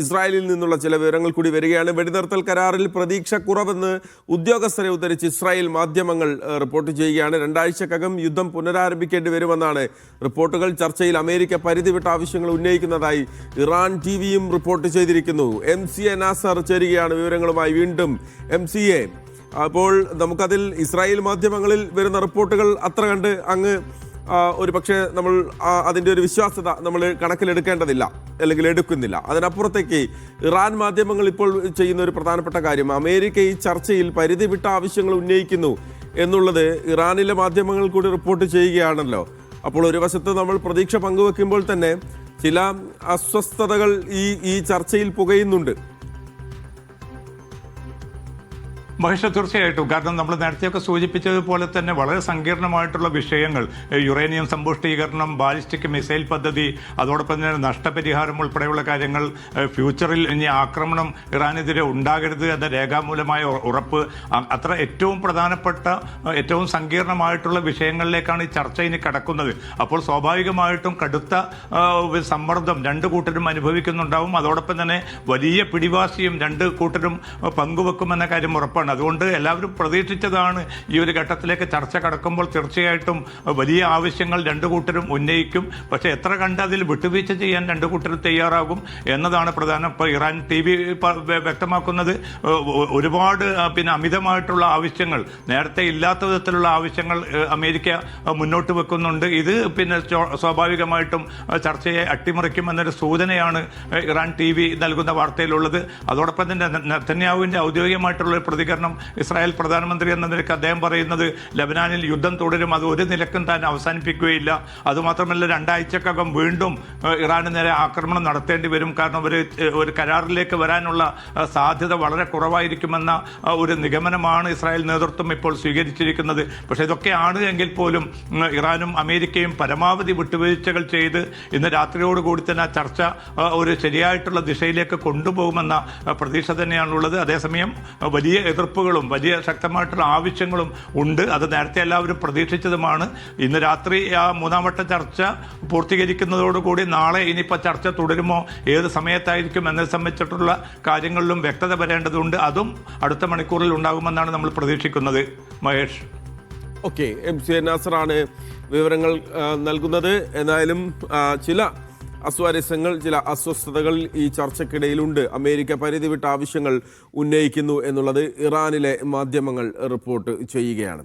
ഇസ്രായേലിൽ നിന്നുള്ള ചില വിവരങ്ങൾ കൂടി വരികയാണ്. വെടിനിർത്തൽ കരാറിൽ പ്രതീക്ഷ കുറവെന്ന് ഉദ്യോഗസ്ഥരെ ഉദ്ധരിച്ച് ഇസ്രായേൽ മാധ്യമങ്ങൾ റിപ്പോർട്ട് ചെയ്യുകയാണ്. 2 ആഴ്ചക്കകം യുദ്ധം പുനരാരംഭിക്കേണ്ടി വരുമെന്നാണ് റിപ്പോർട്ടുകൾ. ചർച്ചയിൽ അമേരിക്ക പരിധി വിട്ട ആവശ്യങ്ങൾ ഉന്നയിക്കുന്നതായി ഇറാൻ ടിവിയും റിപ്പോർട്ട് ചെയ്തിരിക്കുന്നു. MCA നാസർ ചേരുകയാണ് വിവരങ്ങളുമായി. വീണ്ടും MCA, അപ്പോൾ നമുക്കതിൽ ഇസ്രായേൽ മാധ്യമങ്ങളിൽ വരുന്ന റിപ്പോർട്ടുകൾ അത്ര കണ്ട് അങ്ങ് ഒരു പക്ഷേ നമ്മൾ അതിൻ്റെ ഒരു വിശ്വാസ്യത നമ്മൾ കണക്കിലെടുക്കേണ്ടതില്ല, അല്ലെങ്കിൽ എടുക്കുന്നില്ല. അതിനപ്പുറത്തേക്ക് ഇറാൻ മാധ്യമങ്ങൾ ഇപ്പോൾ ചെയ്യുന്ന ഒരു പ്രധാനപ്പെട്ട കാര്യം, അമേരിക്ക ഈ ചർച്ചയിൽ പരിധി വിട്ട ആവശ്യങ്ങൾ ഉന്നയിക്കുന്നു എന്നുള്ളത് ഇറാനിലെ മാധ്യമങ്ങൾ കൂടി റിപ്പോർട്ട് ചെയ്യുകയാണല്ലോ. അപ്പോൾ ഒരു വശത്ത് നമ്മൾ പ്രതീക്ഷ പങ്കുവെക്കുമ്പോൾ തന്നെ ചില അസ്വസ്ഥതകൾ ഈ ചർച്ചയിൽ പുകയുന്നുണ്ട്. മഹേഷ്, തീർച്ചയായിട്ടും. കാരണം നമ്മൾ നേരത്തെയൊക്കെ സൂചിപ്പിച്ചതുപോലെ തന്നെ വളരെ സങ്കീർണമായിട്ടുള്ള വിഷയങ്ങൾ, യുറേനിയം സമ്പുഷ്ടീകരണം, ബാലിസ്റ്റിക് മിസൈൽ പദ്ധതി, അതോടൊപ്പം തന്നെ നഷ്ടപരിഹാരം ഉൾപ്പെടെയുള്ള കാര്യങ്ങൾ, ഫ്യൂച്ചറിൽ ഇനി ആക്രമണം ഇറാനെതിരെ ഉണ്ടാകരുത് എന്ന രേഖാമൂലമായ ഉറപ്പ്, അത്ര ഏറ്റവും പ്രധാനപ്പെട്ട ഏറ്റവും സങ്കീർണമായിട്ടുള്ള വിഷയങ്ങളിലേക്കാണ് ഈ ചർച്ച ഇനി കടക്കുന്നത്. അപ്പോൾ സ്വാഭാവികമായിട്ടും കടുത്ത സമ്മർദ്ദം രണ്ടു കൂട്ടരും അനുഭവിക്കുന്നുണ്ടാവും. അതോടൊപ്പം തന്നെ വലിയ പിടിവാശിയും രണ്ടു കൂട്ടരും പങ്കുവെക്കുമെന്ന കാര്യം ഉറപ്പാണ്. അതുകൊണ്ട് എല്ലാവരും പ്രതീക്ഷിച്ചതാണ് ഈ ഒരു ഘട്ടത്തിലേക്ക് ചർച്ച കടക്കുമ്പോൾ തീർച്ചയായിട്ടും വലിയ ആവശ്യങ്ങൾ രണ്ടു കൂട്ടരും ഉന്നയിക്കും. പക്ഷേ എത്ര കണ്ട് അതിൽ വിട്ടുവീഴ്ച ചെയ്യാൻ രണ്ടു കൂട്ടരും തയ്യാറാകും എന്നതാണ് പ്രധാനം. ഇപ്പോൾ ഇറാൻ TV വ്യക്തമാക്കുന്നത് ഒരുപാട് അമിതമായിട്ടുള്ള ആവശ്യങ്ങൾ, നേരത്തെ ഇല്ലാത്ത വിധത്തിലുള്ള ആവശ്യങ്ങൾ അമേരിക്ക മുന്നോട്ട് വെക്കുന്നുണ്ട്. ഇത് സ്വാഭാവികമായിട്ടും ചർച്ചയെ അട്ടിമറിക്കുമെന്നൊരു സൂചനയാണ് ഇറാൻ TV നൽകുന്ന വാർത്തയിലുള്ളത്. അതോടൊപ്പം തന്നെ നെതന്യാഹുവിൻ്റെ ഔദ്യോഗികമായിട്ടുള്ള പ്രതികരണം ഇസ്രായേൽ പ്രധാനമന്ത്രി എന്ന നിലയ്ക്ക് അദ്ദേഹം പറയുന്നത് ലബനാനിൽ യുദ്ധം തുടരും, അത് ഒരു നിലക്കും താൻ അവസാനിപ്പിക്കുകയില്ല. അതുമാത്രമല്ല 2 ആഴ്ചക്കകം വീണ്ടും ഇറാന് നേരെ ആക്രമണം നടത്തേണ്ടി വരും. കാരണം ഒരു കരാറിലേക്ക് വരാനുള്ള സാധ്യത വളരെ കുറവായിരിക്കുമെന്ന ഒരു നിഗമനമാണ് ഇസ്രായേൽ നേതൃത്വം ഇപ്പോൾ സ്വീകരിച്ചിരിക്കുന്നത്. പക്ഷേ ഇതൊക്കെയാണ് എങ്കിൽ പോലും ഇറാനും അമേരിക്കയും പരമാവധി വിട്ടുവീഴ്ചകൾ ചെയ്ത് ഇന്ന് രാത്രിയോടുകൂടി തന്നെ ആ ചർച്ച ഒരു ശരിയായിട്ടുള്ള ദിശയിലേക്ക് കൊണ്ടുപോകുമെന്ന പ്രതീക്ഷ തന്നെയാണുള്ളത്. അതേസമയം വലിയ എതിർപ്പുകളും വലിയ ശക്തമായിട്ടുള്ള ആവശ്യങ്ങളും ഉണ്ട്. അത് നേരത്തെ എല്ലാവരും പ്രതീക്ഷിച്ചതുമാണ്. ഇന്ന് രാത്രി ആ 3ാം വട്ട ചർച്ച പൂർത്തീകരിക്കുന്നതോടുകൂടി നാളെ ഇനിയിപ്പോൾ ചർച്ച തുടരുമോ, ഏത് സമയത്തായിരിക്കും എന്നെ സംബന്ധിച്ചിട്ടുള്ള കാര്യങ്ങളിലും വ്യക്തത വരേണ്ടതുണ്ട്. അതും അടുത്ത മണിക്കൂറിൽ ഉണ്ടാകുമെന്നാണ് നമ്മൾ പ്രതീക്ഷിക്കുന്നത്. മഹേഷ്. ഓക്കെ, MCA നാസറാണ് വിവരങ്ങൾ നൽകുന്നത്. എന്തായാലും ചില അസ്വാരസ്യങ്ങൾ, ചില അസ്വസ്ഥതകൾ ഈ ചർച്ചയ്ക്കിടയിലുണ്ട്. അമേരിക്ക പരിധി വിട്ട ആവശ്യങ്ങൾ ഉന്നയിക്കുന്നു എന്നുള്ളത് ഇറാനിലെ മാധ്യമങ്ങൾ റിപ്പോർട്ട് ചെയ്യുകയാണ്.